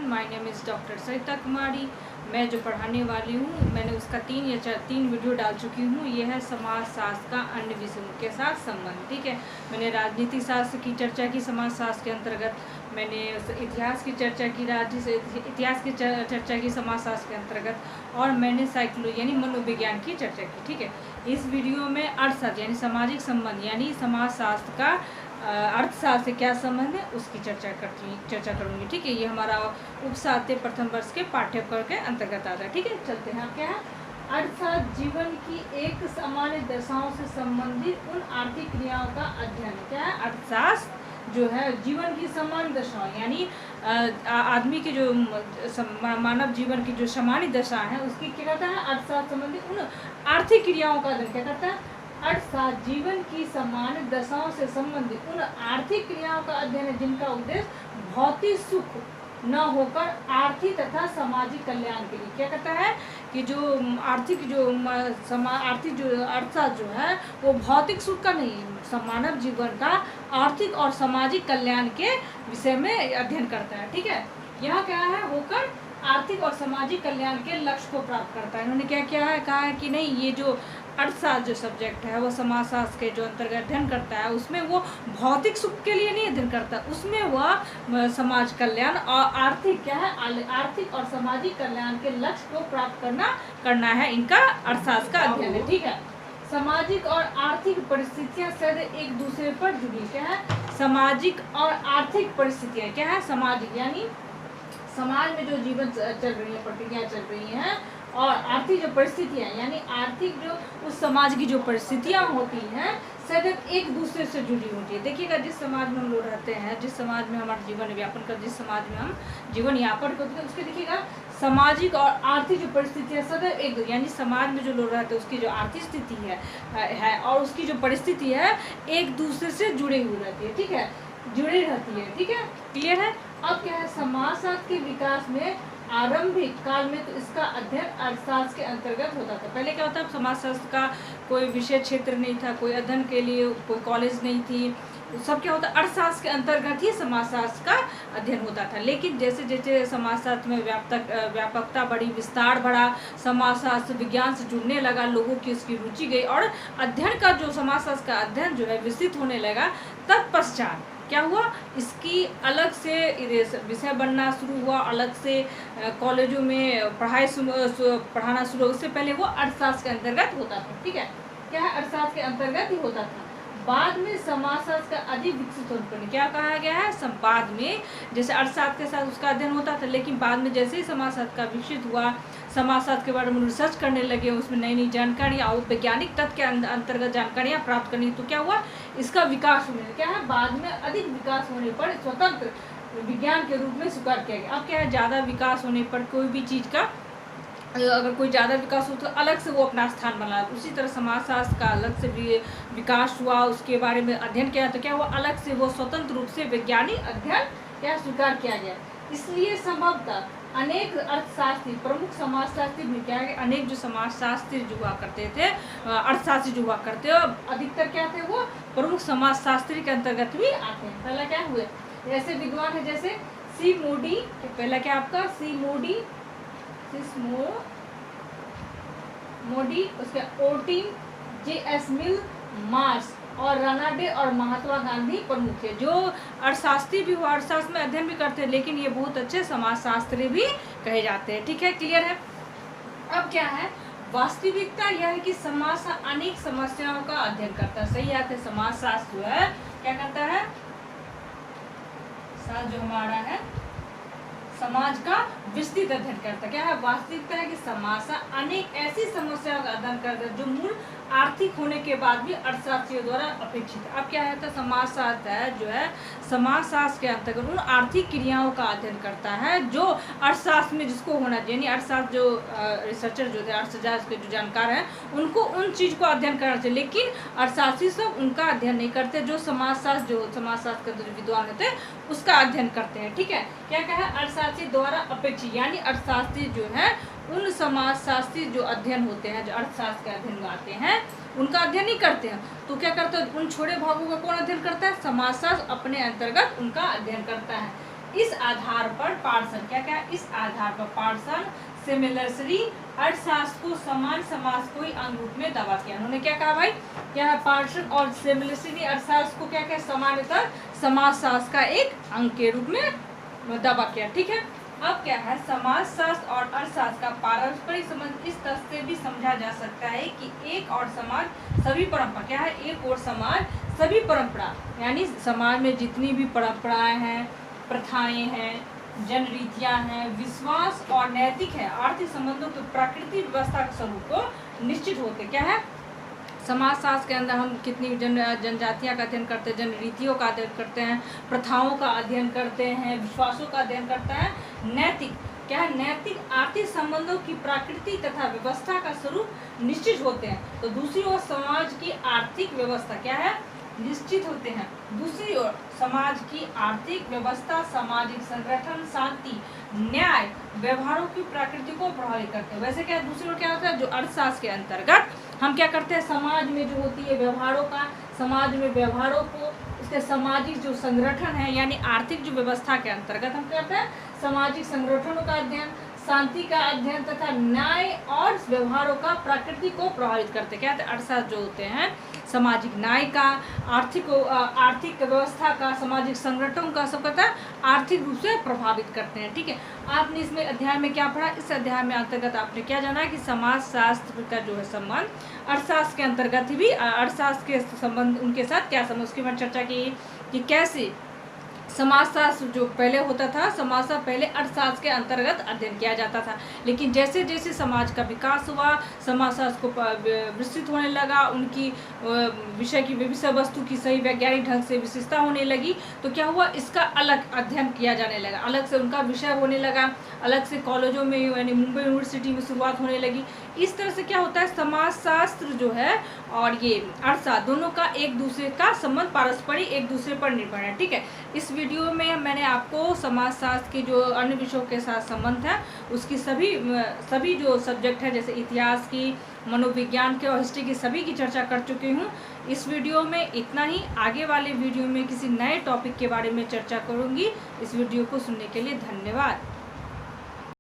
Everyone, my name is doctor Sarita Kumari. मैं जो पढ़ाने वाली हूँ, मैंने उसका 3 वीडियो डाल चुकी हूँ। ये है समाज शास्त्र का अन्य विषयों के साथ संबंध। ठीक है, मैंने राजनीति शास्त्र की चर्चा की समाज शास्त्र के अंतर्गत, मैंने इतिहास की चर्चा की इतिहास की चर्चा की समाज शास्त्र के अंतर्गत, और मैंने साइकोलॉजी यानी मनोविज्ञान की चर्चा की। ठीक है, इस वीडियो में अर्थशास्त्र यानी सामाजिक संबंध यानी समाज शास्त्र का अर्थशास्त्र से क्या संबंध है उसकी चर्चा करूँगी। ठीक है, ये हमारा उपसाहित्य प्रथम वर्ष के पाठ्यक्रम के अंतर्गत आता है। ठीक है, चलते हैं। क्या है अर्थशास्त्र? जीवन की एक सामान्य दशाओं से संबंधित उन आर्थिक क्रियाओं का अध्ययन। क्या है अर्थशास्त्र? जो है जीवन की सामान्य दशाओं यानी आदमी के जो मानव जीवन की जो सामान्य दशा है उसकी क्या कहता है अर्थशास्त्र संबंधित उन आर्थिक क्रियाओं का अध्ययन। क्या करता है अर्थशास्त्र? जीवन की सामान्य दशाओं से संबंधित उन आर्थिक क्रियाओं का अध्ययन है जिनका उद्देश्य भौतिक सुख न होकर आर्थिक तथा सामाजिक कल्याण के लिए। क्या कहता है कि जो आर्थिक जो अर्थशास्त्र जो है वो भौतिक सुख का नहीं, मानव जीवन का आर्थिक और सामाजिक कल्याण के विषय में अध्ययन करता है। ठीक है, यह क्या है होकर आर्थिक और सामाजिक कल्याण के लक्ष्य को प्राप्त करता है। इन्होंने क्या किया है, कहा है कि नहीं, ये जो अर्थशास्त्र जो सब्जेक्ट है वो समाजशास्त्र के जो अंतर्गत अध्ययन करता है उसमें वो भौतिक सुख के लिए नहीं अध्ययन करता, उसमें वह समाज कल्याण और आर्थिक क्या है आर्थिक और सामाजिक कल्याण के लक्ष्य को प्राप्त करना है इनका अर्थशास्त्र का अध्ययन है। ठीक है, सामाजिक और आर्थिक परिस्थितियां सदैव एक दूसरे पर जुड़ी। क्या है सामाजिक और आर्थिक परिस्थितियां? क्या है सामाजिक यानी समाज में जो जीवन चल रही है, प्रक्रिया चल रही हैं, और आर्थिक जो परिस्थितियां यानी आर्थिक जो उस समाज की जो परिस्थितियां होती हैं सदैव एक दूसरे से जुड़ी होती है। देखिएगा, जिस समाज में हम लोग रहते हैं, जिस समाज में हमारा जीवन व्यापन कर जिस समाज में हम जीवन यापन करते हैं उसके देखिएगा सामाजिक और आर्थिक जो परिस्थितियां सदैव एक यानी समाज में जो लोग रहते हैं उसकी जो आर्थिक स्थिति है और उसकी जो परिस्थिति है एक दूसरे से जुड़ी हुई रहती है। ठीक है, जुड़ी रहती है। ठीक है, क्लियर है। अब क्या है समाजशास्त्र के विकास में आरंभिक काल में तो इसका अध्ययन अर्थशास्त्र के अंतर्गत होता था। पहले क्या होता है समाजशास्त्र का कोई विषय क्षेत्र नहीं था, कोई अध्ययन के लिए कोई कॉलेज नहीं थी, सब क्या होता है अर्थशास्त्र के अंतर्गत ही समाजशास्त्र का अध्ययन होता था। लेकिन जैसे जैसे समाजशास्त्र में व्यापकता बढ़ी, विस्तार बढ़ा, समाजशास्त्र विज्ञान से जुड़ने लगा, लोगों की उसकी रुचि गई और अध्ययन का जो समाजशास्त्र का अध्ययन जो है विस्तृत होने लगा, तत्पश्चात क्या हुआ इसकी अलग से विषय बनना शुरू हुआ, अलग से कॉलेजों में पढ़ाना शुरू हुआ। उससे पहले वो अर्थशास्त्र के अंतर्गत होता था। ठीक है, क्या है अर्थशास्त्र के अंतर्गत ही होता था। बाद में समाजशास्त्र का अधिक विकसित होने पर क्या कहा गया है बाद में जैसे अर्थशास्त्र के साथ उसका अध्ययन होता था, लेकिन बाद में जैसे ही समाजशास्त्र का विकसित हुआ, समाजशास्त्र के बारे में रिसर्च करने लगे, उसमें नई नई जानकारियाँ और वैज्ञानिक तथ्य के अंतर्गत जानकारियाँ प्राप्त करनी, तो क्या हुआ इसका विकास होने क्या है बाद में अधिक विकास होने पर स्वतंत्र विज्ञान के रूप में स्वीकार किया गया। अब क्या है ज़्यादा विकास होने पर कोई भी चीज़ का अगर कोई ज़्यादा विकास हो तो अलग से वो अपना स्थान बना, उसी तरह समाजशास्त्र का अलग से भी विकास हुआ, उसके बारे में अध्ययन किया तो क्या हुआ अलग से वो स्वतंत्र रूप से वैज्ञानिक अध्ययन क्या स्वीकार किया गया। इसलिए संभवतः अनेक अर्थशास्त्री प्रमुख समाजशास्त्री भी क्या है अनेक जो समाजशास्त्री जो हुआ करते थे अर्थशास्त्री जो हुआ करते अधिकतर क्या थे वो प्रमुख समाजशास्त्री के अंतर्गत भी आते हैं। पहला क्या हुए ऐसे विद्वान है जैसे सी मोडी, पहला क्या आपका सी मोडी, उसके ओटिन, जे.एस. मिल, मार्स और रानाडे और महात्मा गांधी प्रमुख है। जो अर्थशास्त्री भी हुआ, अर्थशास्त्र में अध्ययन भी करते हैं, लेकिन ये बहुत अच्छे समाजशास्त्री भी कहे जाते हैं। ठीक है, क्लियर है। अब क्या है वास्तविकता यह है कि समाज अनेक समस्याओं का अध्ययन करता है। सही बात है, समाजशास्त्र जो है क्या करता है जो हमारा है समाज का विस्तृत अध्ययन करता है। क्या है वास्तविकता है कि समाज अनेक ऐसी समस्याओं का अध्ययन करता है जो मूल आर्थिक होने के बाद भी अर्थशास्त्रियों द्वारा अपेक्षित है। अब क्या है तो समाजशास्त्र है जो है समाजशास्त्र के अंतर्गत उन आर्थिक क्रियाओं का अध्ययन करता है जो अर्थशास्त्र में जिसको होना चाहिए, यानी अर्थशास्त्र जो रिसर्चर जो थे अर्थशास्त्र के जो जानकार हैं उनको उन चीज़ को अध्ययन करना चाहिए, लेकिन अर्थशास्त्री सब उनका अध्ययन नहीं करते, जो समाजशास्त्र के जो विद्वान होते हैं उसका अध्ययन करते हैं। ठीक है, क्या कहा अर्थशास्त्री द्वारा अपेक्षित, यानी अर्थशास्त्री जो है उन समाजशास्त्री जो अध्ययन होते हैं जो अर्थशास्त्र के अध्ययन में आते हैं उनका अध्ययन नहीं करते हैं, तो क्या करते हैं उन छोटे भागों का कौन अध्ययन करता है समाजशास्त्र अपने अंतर्गत उनका अध्ययन करता है। इस आधार पर पार्सन क्या इस आधार पर पार्सन सिमिलरली अर्थशास्त्र को समान समास को ही अंग रूप में दावा किया। उन्होंने क्या कहा भाई, क्या है, पार्सन और सिमिलरली अर्थशास्त्र को क्या समानांतर समाजशास्त्र का एक अंग के रूप में दावा किया। ठीक है, अब क्या है, समाजशास्त्र और अर्थशास्त्र का पारस्परिक संबंध इस तरह से भी समझा जा सकता है कि एक और समाज सभी परंपरा क्या है, एक और समाज सभी परंपरा, यानी समाज में जितनी भी परंपराएं हैं, प्रथाएं हैं, जनरीतियां हैं, विश्वास और नैतिक है आर्थिक संबंधों की प्राकृतिक व्यवस्था के स्वरूप को निश्चित होते क्या है। समाजशास्त्र के अंदर हम कितनी जनजातियां का अध्ययन करते हैं, जनरीतियों का अध्ययन करते हैं, प्रथाओं का अध्ययन करते हैं, विश्वासों का अध्ययन करते हैं, नैतिक क्या है, नैतिक आर्थिक संबंधों की प्रकृति तथा व्यवस्था का स्वरूप निश्चित होते हैं। तो दूसरी ओर समाज की आर्थिक व्यवस्था क्या है, निश्चित होते हैं। दूसरी ओर समाज की आर्थिक व्यवस्था, सामाजिक संगठन, शांति, न्याय, व्यवहारों की प्रकृति को प्रभावित करते हैं। वैसे क्या दूसरी ओर क्या होता है, जो अर्थशास्त्र के अंतर्गत हम क्या करते हैं, समाज में जो होती है व्यवहारों का, समाज में व्यवहारों को, उसके सामाजिक जो संगठन है यानी आर्थिक जो व्यवस्था के अंतर्गत हम करते हैं सामाजिक संगठनों का अध्ययन, शांति का अध्ययन तथा न्याय और व्यवहारों का प्रकृति को प्रभावित करते क्या है, अर्थशास्त्र जो होते हैं सामाजिक न्याय का, आर्थिक व्यवस्था का, सामाजिक संगठनों का, सब कहता है आर्थिक रूप से प्रभावित करते हैं। ठीक है, आपने इसमें अध्याय में क्या पढ़ा, इस अध्याय में अंतर्गत आपने क्या जाना कि समाजशास्त्र का जो है संबंध अर्थशास्त्र के अंतर्गत भी, अर्थशास्त्र के संबंध उनके साथ क्या संबंध, उसकी मैंने चर्चा की कि कैसे समाजशास्त्र जो पहले होता था, समाजशास्त्र पहले अर्थशास्त्र के अंतर्गत अध्ययन किया जाता था, लेकिन जैसे जैसे समाज का विकास हुआ, समाजशास्त्र को विस्तृत होने लगा, उनकी विषय वस्तु की सही वैज्ञानिक ढंग से विशेषता होने लगी, तो क्या हुआ, इसका अलग अध्ययन किया जाने लगा, अलग से उनका विषय होने लगा, अलग से कॉलेजों में यानी मुंबई यूनिवर्सिटी में शुरुआत होने लगी। इस तरह से क्या होता है, समाजशास्त्र जो है और ये अर्थशास्त्र दोनों का एक दूसरे का संबंध पारस्परिक एक दूसरे पर निर्भर है। ठीक है, इस वीडियो में मैंने आपको समाजशास्त्र के जो अन्य विषयों के साथ संबंध है उसकी सभी जो सब्जेक्ट है, जैसे इतिहास की, मनोविज्ञान के और हिस्ट्री की, सभी की चर्चा कर चुकी हूँ। इस वीडियो में इतना ही, आगे वाले वीडियो में किसी नए टॉपिक के बारे में चर्चा करूँगी। इस वीडियो को सुनने के लिए धन्यवाद।